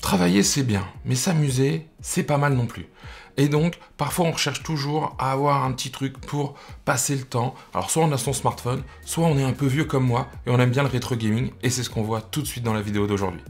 Travailler, c'est bien, mais s'amuser, c'est pas mal non plus. Et donc, parfois, on recherche toujours à avoir un petit truc pour passer le temps. Alors, soit on a son smartphone, soit on est un peu vieux comme moi, et on aime bien le rétro gaming, et c'est ce qu'on voit tout de suite dans la vidéo d'aujourd'hui.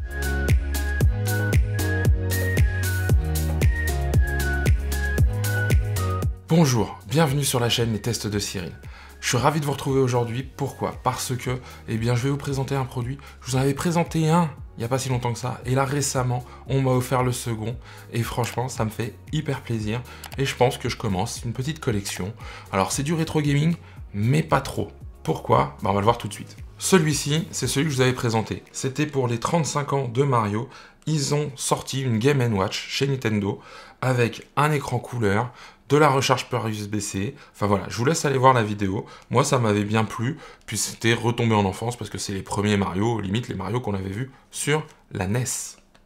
Bonjour, bienvenue sur la chaîne Les Tests de Cyril. Je suis ravi de vous retrouver aujourd'hui. Pourquoi? Parce que, je vais vous présenter un produit. Je vous en avais présenté un il n'y a pas si longtemps que ça. Et là, récemment, on m'a offert le second. Et franchement, ça me fait hyper plaisir. Et je pense que je commence une petite collection. Alors, c'est du rétro gaming, mais pas trop. Pourquoi? On va le voir tout de suite. Celui-ci, c'est celui que je vous avais présenté. C'était pour les 35 ans de Mario. Ils ont sorti une Game & Watch chez Nintendo avec un écran couleur, de la recharge par USB-C. Enfin voilà, je vous laisse aller voir la vidéo. Moi, ça m'avait bien plu, puis c'était retombé en enfance parce que c'est les premiers Mario, limite les Mario qu'on avait vus sur la NES.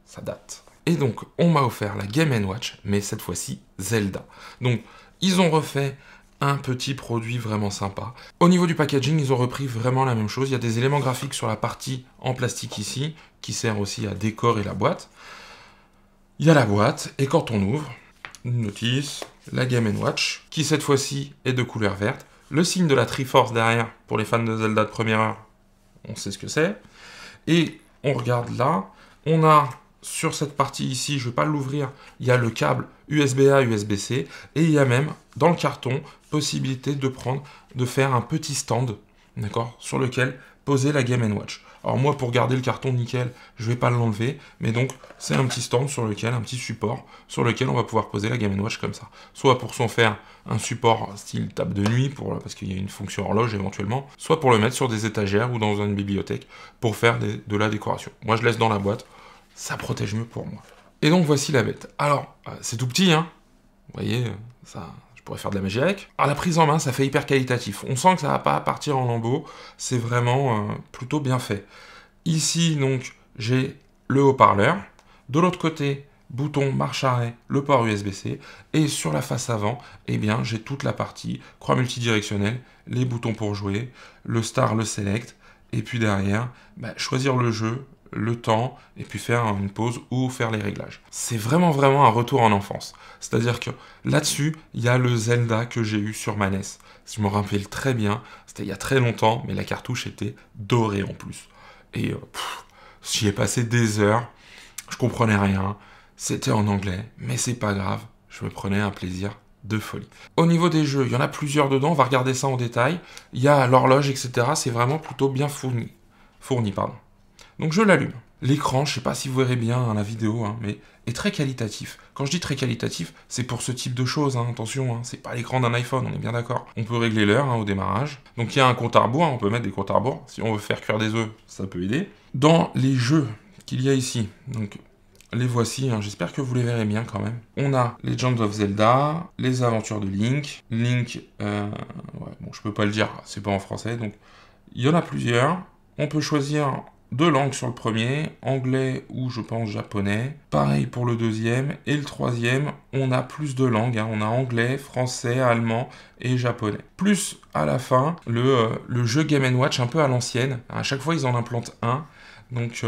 Ça date. Et donc, on m'a offert la Game & Watch, mais cette fois-ci Zelda. Donc, ils ont refait un petit produit vraiment sympa. Au niveau du packaging, ils ont repris vraiment la même chose. Il y a des éléments graphiques sur la partie en plastique ici, qui sert aussi à décorer la boîte. Il y a la boîte, et quand on ouvre, une notice, la Game & Watch, qui cette fois-ci est de couleur verte. Le signe de la Triforce derrière, pour les fans de Zelda de première heure, on sait ce que c'est. Et on regarde là, on a sur cette partie ici, je ne vais pas l'ouvrir, il y a le câble USB-A, USB-C, et il y a même, dans le carton, possibilité de faire un petit stand, d'accord, sur lequel poser la Game & Watch. Alors moi, pour garder le carton nickel, je ne vais pas l'enlever, mais donc c'est un petit stand sur lequel, un petit support, sur lequel on va pouvoir poser la Game & Watch comme ça. Soit pour s'en faire un support style table de nuit, parce qu'il y a une fonction horloge éventuellement, soit pour le mettre sur des étagères ou dans une bibliothèque pour faire de la décoration. Moi, je laisse dans la boîte, ça protège mieux pour moi. Et donc voici la bête. Alors, c'est tout petit, hein. Vous voyez, ça... Je pourrais faire de la magie avec. Alors la prise en main, ça fait hyper qualitatif. On sent que ça va pas partir en lambeaux. C'est vraiment plutôt bien fait. Ici, donc, j'ai le haut-parleur. De l'autre côté, bouton marche-arrêt, le port USB-C. Et sur la face avant, eh bien, j'ai toute la partie croix multidirectionnelle, les boutons pour jouer, le Star, le Select. Et puis derrière, choisir le jeu, le temps, et puis faire une pause ou faire les réglages. C'est vraiment un retour en enfance. C'est-à-dire que là-dessus, il y a le Zelda que j'ai eu sur ma NES. Je me rappelle très bien, c'était il y a très longtemps, mais la cartouche était dorée en plus. Et j'y ai passé des heures, je comprenais rien, c'était en anglais, mais c'est pas grave, je me prenais un plaisir de folie. Au niveau des jeux, il y en a plusieurs dedans, on va regarder ça en détail. Il y a l'horloge, etc. C'est vraiment plutôt bien fourni. Donc je l'allume. L'écran, je ne sais pas si vous verrez bien la vidéo, mais est très qualitatif. Quand je dis très qualitatif, c'est pour ce type de choses, attention, c'est pas l'écran d'un iPhone, on est bien d'accord. On peut régler l'heure au démarrage. Donc il y a un compte à rebours, on peut mettre des comptes à rebours. Si on veut faire cuire des œufs, ça peut aider. Dans les jeux qu'il y a ici, donc les voici, j'espère que vous les verrez bien quand même. On a Legend of Zelda, les aventures de Link. Link, je peux pas le dire, c'est pas en français, donc il y en a plusieurs. On peut choisir 2 langues sur le premier, anglais ou je pense japonais. Pareil pour le deuxième. Et le troisième, on a plus de langues. On a anglais, français, allemand et japonais. Plus à la fin, le jeu Game & Watch un peu à l'ancienne. À chaque fois, ils en implantent un. Donc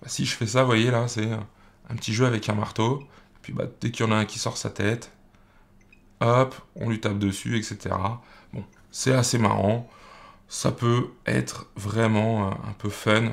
si je fais ça, vous voyez là, c'est un petit jeu avec un marteau. Puis dès qu'il y en a un qui sort sa tête, hop, on lui tape dessus, etc. Bon, c'est assez marrant. Ça peut être vraiment un peu fun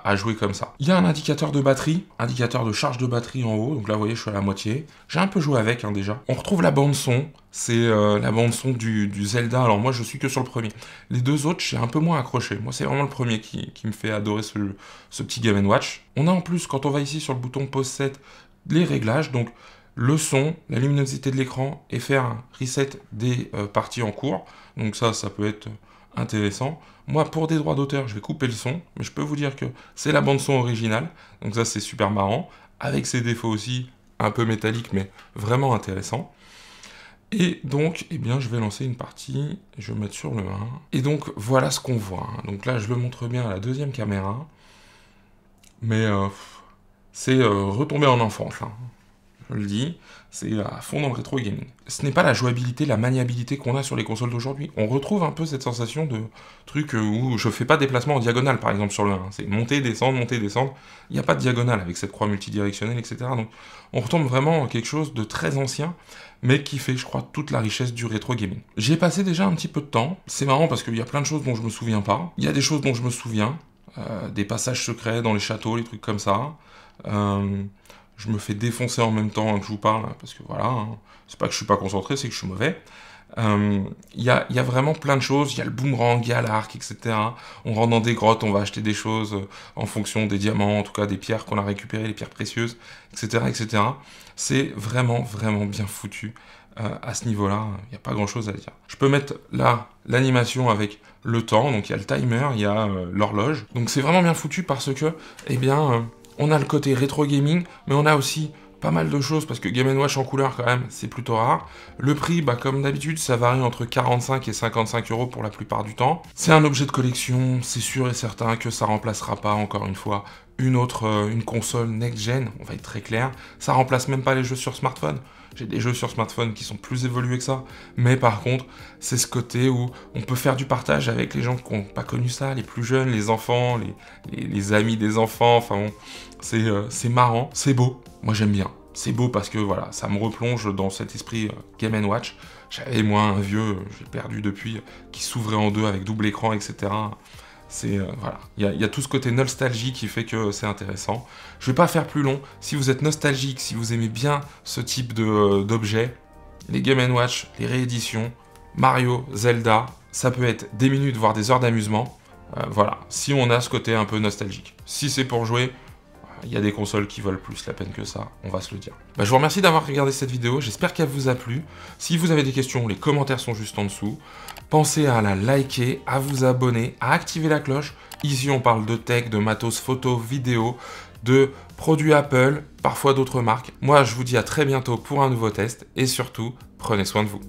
à jouer comme ça. Il y a un indicateur de batterie, indicateur de charge de batterie en haut. Donc là, vous voyez, je suis à la moitié. J'ai un peu joué avec déjà. On retrouve la bande son. C'est la bande son du Zelda. Alors moi, je suis que sur le premier. Les deux autres, j'ai un peu moins accroché. Moi, c'est vraiment le premier qui me fait adorer ce petit Game & Watch. On a en plus, quand on va ici sur le bouton Pause Set, les réglages. Donc le son, la luminosité de l'écran et faire un reset des parties en cours. Donc ça peut être intéressant. Moi, pour des droits d'auteur, je vais couper le son, mais je peux vous dire que c'est la bande son originale, donc ça c'est super marrant, avec ses défauts aussi, un peu métallique, mais vraiment intéressant. Et donc, je vais lancer une partie, je vais mettre sur le 1, et donc voilà ce qu'on voit. Donc là, je le montre bien à la deuxième caméra, mais c'est retombé en enfance. je le dis, c'est à fond dans le rétro gaming. Ce n'est pas la jouabilité, la maniabilité qu'on a sur les consoles d'aujourd'hui. On retrouve un peu cette sensation de truc où je fais pas de déplacement en diagonale, par exemple, sur le 1. C'est monter, descendre, monter, descendre. Il n'y a pas de diagonale avec cette croix multidirectionnelle, etc. Donc, on retombe vraiment à quelque chose de très ancien, mais qui fait, je crois, toute la richesse du rétro gaming. J'y ai passé déjà un petit peu de temps. C'est marrant parce qu'il y a plein de choses dont je me souviens pas. Il y a des choses dont je me souviens. Des passages secrets dans les châteaux, les trucs comme ça. Je me fais défoncer en même temps que je vous parle, parce que voilà, hein, c'est pas que je suis pas concentré, c'est que je suis mauvais. Il y a vraiment plein de choses, il y a le boomerang, il y a l'arc, etc. On rentre dans des grottes, on va acheter des choses en fonction des diamants, en tout cas des pierres qu'on a récupérées, les pierres précieuses, etc. etc. C'est vraiment, vraiment bien foutu. À ce niveau-là, il n'y a pas grand-chose à dire. Je peux mettre là l'animation avec le temps, donc il y a le timer, il y a l'horloge. Donc c'est vraiment bien foutu parce que, eh bien, on a le côté rétro gaming, mais on a aussi pas mal de choses, parce que Game & Watch en couleur, quand même, c'est plutôt rare. Le prix, bah, comme d'habitude, ça varie entre 45 et 55 € pour la plupart du temps. C'est un objet de collection, c'est sûr et certain que ça remplacera pas, encore une fois, une console next-gen, on va être très clair. Ça remplace même pas les jeux sur smartphone. J'ai des jeux sur smartphone qui sont plus évolués que ça, mais par contre, c'est ce côté où on peut faire du partage avec les gens qui n'ont pas connu ça, les plus jeunes, les enfants, les amis des enfants, enfin bon, c'est marrant, c'est beau, moi j'aime bien. C'est beau parce que voilà, ça me replonge dans cet esprit Game & Watch. J'avais moi un vieux, j'ai perdu depuis, qui s'ouvrait en deux avec double écran, etc. C'est voilà, il y a tout ce côté nostalgie qui fait que c'est intéressant. Je vais pas faire plus long. Si vous êtes nostalgique, si vous aimez bien ce type d'objet, les Game & Watch, les rééditions, Mario, Zelda, ça peut être des minutes voire des heures d'amusement. Voilà, si on a ce côté un peu nostalgique. Si c'est pour jouer, il y a des consoles qui valent plus la peine que ça, on va se le dire. Bah, je vous remercie d'avoir regardé cette vidéo, j'espère qu'elle vous a plu. Si vous avez des questions, les commentaires sont juste en dessous. Pensez à la liker, à vous abonner, à activer la cloche. Ici, on parle de tech, de matos photo, vidéo, de produits Apple, parfois d'autres marques. Moi, je vous dis à très bientôt pour un nouveau test et surtout, prenez soin de vous.